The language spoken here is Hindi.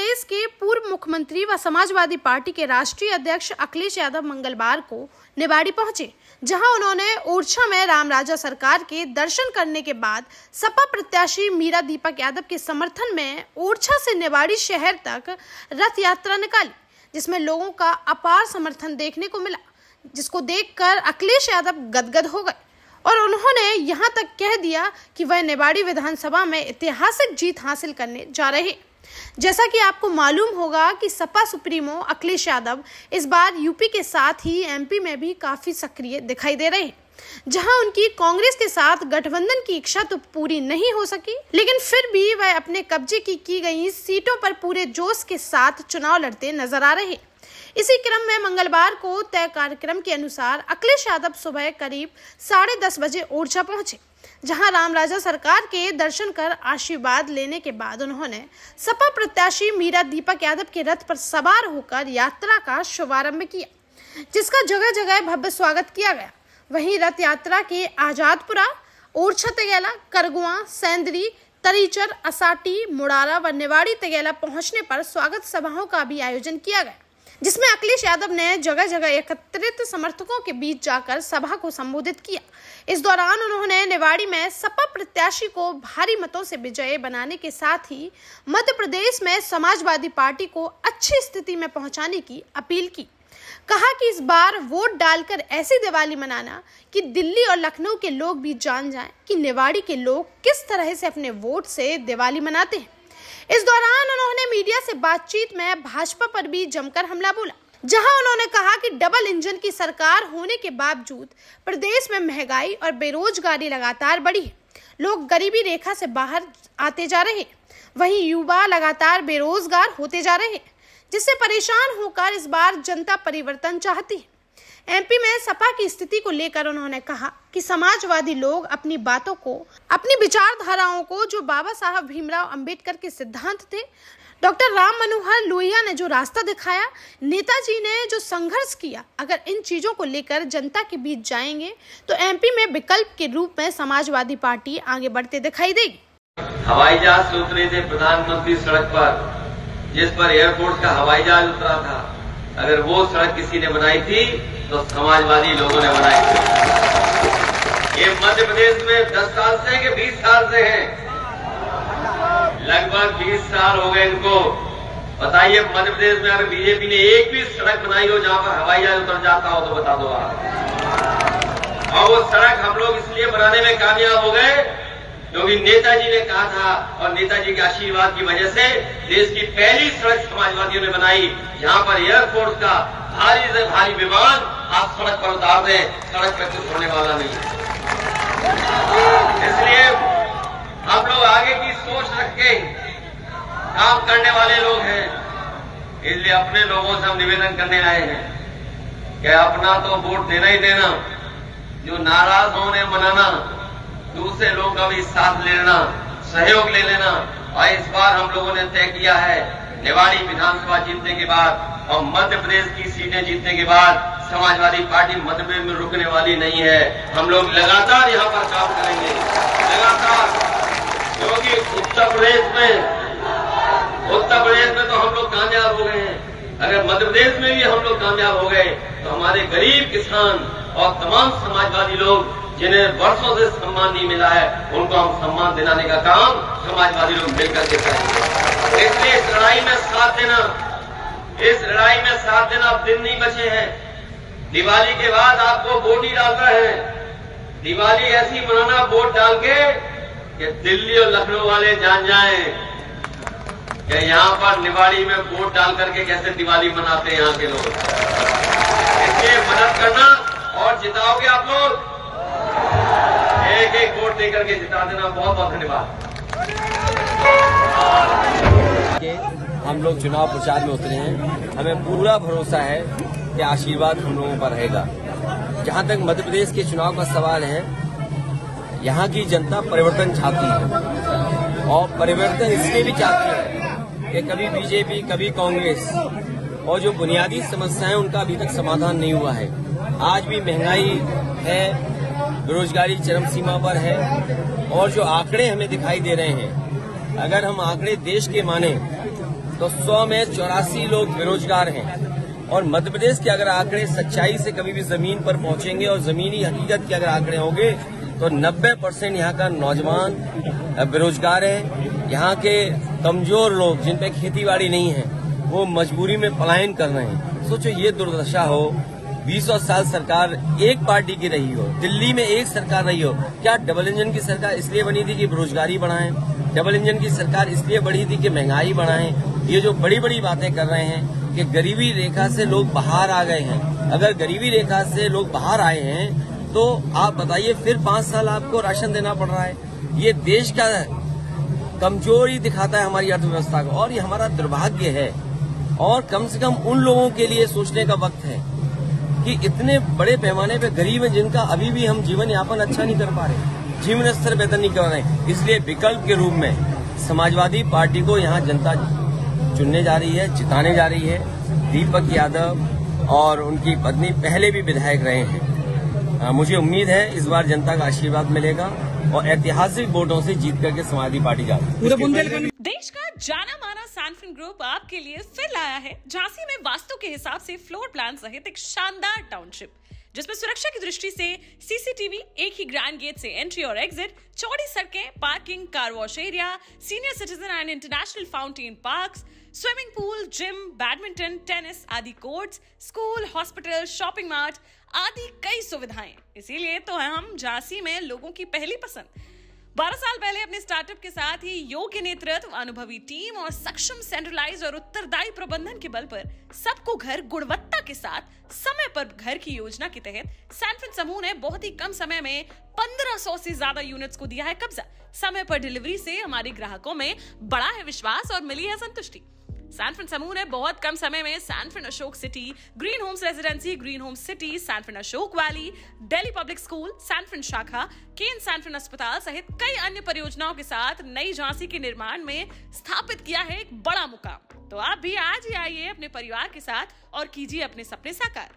प्रदेश के पूर्व मुख्यमंत्री व समाजवादी पार्टी के राष्ट्रीय अध्यक्ष अखिलेश यादव मंगलवार को निवाड़ी पहुंचे, जहां उन्होंने ओरछा में रामराजा सरकार के दर्शन करने के बाद सपा प्रत्याशी मीरा दीपक यादव के समर्थन में ओरछा से निवाड़ी शहर तक रथ यात्रा निकाली, जिसमें लोगों का अपार समर्थन देखने को मिला, जिसको देखकर अखिलेश यादव गदगद हो गए और उन्होंने यहां तक कह दिया कि वह निवाड़ी विधानसभा में ऐतिहासिक जीत हासिल करने जा रहे। जैसा कि आपको मालूम होगा कि सपा सुप्रीमो अखिलेश यादव इस बार यूपी के साथ ही एमपी में भी काफी सक्रिय दिखाई दे रहे हैं, जहां उनकी कांग्रेस के साथ गठबंधन की इच्छा तो पूरी नहीं हो सकी, लेकिन फिर भी वह अपने कब्जे की गई सीटों पर पूरे जोश के साथ चुनाव लड़ते नजर आ रहे। इसी क्रम में मंगलवार को तय कार्यक्रम के अनुसार अखिलेश यादव सुबह करीब 10:30 बजे ओरछा पहुंचे, जहां रामराजा सरकार के दर्शन कर आशीर्वाद लेने के बाद उन्होंने सपा प्रत्याशी मीरा दीपक यादव के रथ पर सवार होकर यात्रा का शुभारंभ किया, जिसका जगह जगह भव्य स्वागत किया गया। वहीं रथ यात्रा के आजादपुरा, ओरछा तगेला, करगुआ, सेंदरी, तरीचर, असाटी, मुड़ारा व निवाड़ी तगेला पहुंचने पर स्वागत सभाओं का भी आयोजन किया गया, जिसमें अखिलेश यादव ने जगह जगह एकत्रित समर्थकों के बीच जाकर सभा को संबोधित किया। इस दौरान उन्होंने निवाड़ी में सपा प्रत्याशी को भारी मतों से विजयी बनाने के साथ ही मध्य प्रदेश में समाजवादी पार्टी को अच्छी स्थिति में पहुंचाने की अपील की। कहा कि इस बार वोट डालकर ऐसी दिवाली मनाना कि दिल्ली और लखनऊ के लोग भी जान जाएं कि निवाड़ी के लोग किस तरह से अपने वोट से दिवाली मनाते हैं। इस दौरान उन्होंने मीडिया से बातचीत में भाजपा पर भी जमकर हमला बोला, जहां उन्होंने कहा कि डबल इंजन की सरकार होने के बावजूद प्रदेश में महंगाई और बेरोजगारी लगातार बढ़ी है, लोग गरीबी रेखा से बाहर आते जा रहे, वहीं युवा लगातार बेरोजगार होते जा रहे, जिससे परेशान होकर इस बार जनता परिवर्तन चाहती है। एमपी में सपा की स्थिति को लेकर उन्होंने कहा कि समाजवादी लोग अपनी बातों को, अपनी विचारधाराओं को, जो बाबा साहब भीमराव अंबेडकर के सिद्धांत थे, डॉक्टर राम मनोहर लोहिया ने जो रास्ता दिखाया, नेताजी ने जो संघर्ष किया, अगर इन चीजों को लेकर जनता के बीच जाएंगे तो एमपी में विकल्प के रूप में समाजवादी पार्टी आगे बढ़ते दिखाई देगी। हवाई जहाज से उतरे थे प्रधानमंत्री सड़क पर, जिस पर एयरपोर्ट का हवाई जहाज उतरा था, अगर वो सड़क किसी ने बनाई थी तो समाजवादी लोगों ने बनाई थी। ये मध्य प्रदेश में 10 साल से कि 20 साल से हैं, लगभग 20 साल हो गए इनको। बताइए मध्य प्रदेश में अगर बीजेपी ने एक भी सड़क बनाई हो जहां पर हवाई जहाज उतर जाता हो तो बता दो आप। और वो सड़क हम लोग इसलिए बनाने में कामयाब हो गए क्योंकि नेताजी ने कहा था और नेताजी के आशीर्वाद की वजह से देश की पहली सड़क समाजवादियों ने बनाई, जहां पर एयरफोर्स का भारी से भारी विमान आप सड़क पर उतार दें, सड़क पर कुछ होने वाला नहीं। इसलिए हम लोग आगे की सोच रख के काम करने वाले लोग हैं, इसलिए अपने लोगों से हम निवेदन करने आए हैं कि अपना तो वोट देना ही देना, जो नाराज होने मनाना, दूसरे लोगों का भी साथ ले लेना, सहयोग ले लेना। और इस बार हम लोगों ने तय किया है, निवाड़ी विधानसभा जीतने के बाद और मध्य प्रदेश की सीटें जीतने के बाद समाजवादी पार्टी मध्य प्रदेश में रुकने वाली नहीं है। हम लोग लगातार यहाँ पर काम करेंगे, लगातार, क्योंकि उत्तर प्रदेश में तो हम लोग कामयाब हो गए हैं। अगर मध्य प्रदेश में भी हम लोग कामयाब हो गए तो हमारे गरीब किसान और तमाम समाजवादी लोग जिन्हें वर्षों से सम्मान नहीं मिला है, उनको हम सम्मान दिलाने का काम समाजवादी लोग मिलकर के करेंगे। इसलिए इस लड़ाई में साथ देना, अब दिन नहीं बचे हैं। दिवाली के बाद आपको वोट ही डालना है। दिवाली ऐसी मनाना वोट डाल के कि दिल्ली और लखनऊ वाले जान जाएं कि यहाँ पर निवाड़ी में वोट डाल करके कैसे दिवाली मनाते हैं यहाँ के लोग। इसलिए मदद करना और जिताओगे आप लोग, एक एक वोट देकर के जिता देना। बहुत बहुत धन्यवाद। हम लोग चुनाव प्रचार में उतरे हैं, हमें पूरा भरोसा है कि आशीर्वाद हम लोगों पर रहेगा। जहां तक मध्य प्रदेश के चुनाव का सवाल है, यहाँ की जनता परिवर्तन चाहती है और परिवर्तन इसलिए भी चाहती है कि कभी बीजेपी कभी कांग्रेस, और जो बुनियादी समस्याएं उनका अभी तक समाधान नहीं हुआ है। आज भी महंगाई है, बेरोजगारी चरम सीमा पर है, और जो आंकड़े हमें दिखाई दे रहे हैं, अगर हम आंकड़े देश के माने तो 100 में 84 लोग बेरोजगार हैं। और मध्य प्रदेश के अगर आंकड़े सच्चाई से कभी भी जमीन पर पहुंचेंगे और जमीनी हकीकत के अगर आंकड़े होंगे तो 90% यहाँ का नौजवान बेरोजगार है। यहाँ के कमजोर लोग जिन पे खेती-बाड़ी नहीं है वो मजबूरी में पलायन कर रहे हैं। सोचो ये दुर्दशा हो, 20 साल सरकार एक पार्टी की रही हो, दिल्ली में एक सरकार रही हो। क्या डबल इंजन की सरकार इसलिए बनी थी कि बेरोजगारी बढ़ाएं? डबल इंजन की सरकार इसलिए बढ़ी थी कि महंगाई बढ़ाएं? ये जो बड़ी बड़ी बातें कर रहे हैं कि गरीबी रेखा से लोग बाहर आ गए हैं। अगर गरीबी रेखा से लोग बाहर आए हैं तो आप बताइए फिर 5 साल आपको राशन देना पड़ रहा है। ये देश का कमजोरी दिखाता है हमारी अर्थव्यवस्था को, और ये हमारा दुर्भाग्य है। और कम से कम उन लोगों के लिए सोचने का वक्त है कि इतने बड़े पैमाने पे गरीब हैं जिनका अभी भी हम जीवन यापन अच्छा नहीं कर पा रहे, जीवन स्तर बेहतर नहीं कर रहे। इसलिए विकल्प के रूप में समाजवादी पार्टी को यहाँ जनता चुनने जा रही है, जिताने जा रही है। दीपक यादव और उनकी पत्नी पहले भी विधायक रहे हैं। मुझे उम्मीद है इस बार जनता का आशीर्वाद मिलेगा और ऐतिहासिक वोटों से जीत करके समाजवादी पार्टी जाएगी। देश का जाना माना सैनफिन ग्रुप आपके लिए फिर लाया है झांसी में वास्तु के हिसाब से फ्लोर प्लान सहित एक शानदार टाउनशिप, जिसमें सुरक्षा की दृष्टि से सीसीटीवी, एक ही ग्रैंड गेट से एंट्री और एग्जिट, चौड़ी सड़कें, parking, car wash area, senior citizen and international fountain parks, swimming pool, gym, badminton, tennis आदि courts, school, hospital, shopping mart आदि कई सुविधाएं। इसीलिए तो हम झांसी में लोगों की पहली पसंद। 12 साल पहले अपने स्टार्टअप के साथ ही योग्य नेतृत्व, अनुभवी टीम और सक्षम सेंट्रलाइज और उत्तरदायी प्रबंधन के बल पर सबको घर गुणवत्ता के साथ समय पर घर की योजना के तहत सैनफिन समूह ने बहुत ही कम समय में 1500 से ज्यादा यूनिट्स को दिया है कब्जा। समय पर डिलीवरी से हमारे ग्राहकों में बड़ा है विश्वास और मिली है संतुष्टि। सैनफिन समूह ने बहुत कम समय में Sanfin Ashok city, green homes residency, green homes city, Sanfin Ashok valley, Delhi public school, Sanfin शाखा, केन सैनफिन अस्पताल सहित कई अन्य परियोजनाओं के साथ नई झांसी के निर्माण में स्थापित किया है एक बड़ा मुकाम। तो आप भी आज ही आइए अपने परिवार के साथ और कीजिए अपने सपने साकार।